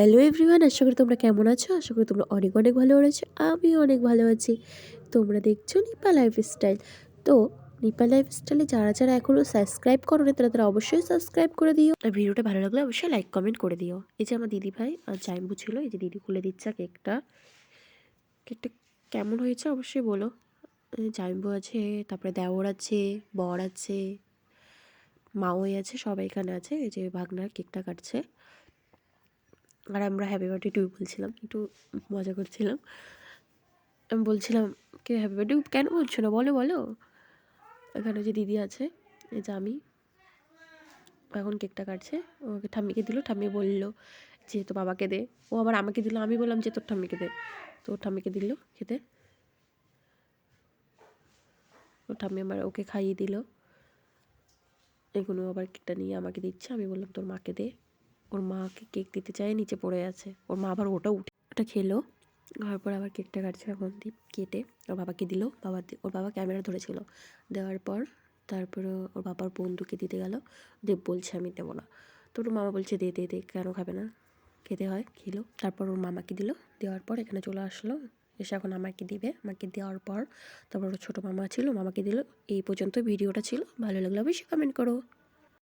Hello everyone, আশা করি তোমরা কেমন আছো। আশা করি তোমরা অনেক অনেক ভালো রয়েছো। আমি অনেক ভালো আছি। তোমরা দেখছো নিপা লাইফস্টাইল। তো নিপা লাইফস্টাইলে যারা যারা এখনও সাবস্ক্রাইব করো না তারা অবশ্যই সাবস্ক্রাইব করে দিও। আর ভিডিওটা ভালো লাগলে অবশ্যই লাইক কমেন্ট করে দিও। এই যে আমার দিদি ভাই আর জাইম্বু ছিল, এই যে দিদি খুলে দিচ্ছে কেকটা। কেকটা কেমন হয়েছে অবশ্যই বলো। জাইম্বু আছে, তারপরে দেওর আছে, বর আছে, মাওই আছে, সবাই এখানে আছে। এই যে ভাগনার কেকটা কাটছে আর আমরা হ্যাপি বার্থডে টু বলছিলাম, একটু মজা করছিলাম। আমি বলছিলাম কে হ্যাপি বার্থডে কেন বলছো না, বলো বলো। এখানে যে দিদি আছে, এই যে আমি এখন কেকটা কাটছে, ওকে ঠাম্মিকে দিল। ঠাম্মি বললো যে তো বাবাকে দে। ও আবার আমাকে দিল। আমি বললাম যে তোর ঠাম্মিকে দে। তো ওর ঠাম্মিকে দিল খেতে। ওর ঠাম্মি আমার ওকে খাইয়ে দিল। এগুলো আবার কেকটা নিয়ে আমাকে দিচ্ছে। আমি বললাম তোর মাকে দে। ওর মাকে কেক দিতে চাই, নিচে পড়ে আছে। ওর মা আবার ওটা খেলো। তারপর আবার কেকটা কাটছে এখন কেটে ওর বাবাকে দিল। ওর বাবা ক্যামেরা ধরেছিল। দেওয়ার পর তারপরে ওর বাবার বন্ধুকে দিতে গেল। দেব বলছে আমি দেবো না। তো ওর মামা বলছে দে দে দে, কেন খাবে না, খেতে হয়। খেলো। তারপর ওর মামাকে দিল। দেওয়ার পর এখানে চলে আসলো, এসে এখন আমাকে দিবে। আমাকে দেওয়ার পর তারপর ওর ছোটো মামা ছিল, মামাকে দিল। এই পর্যন্ত ভিডিওটা ছিল। ভালো লাগলে অবশ্যই কমেন্ট করো।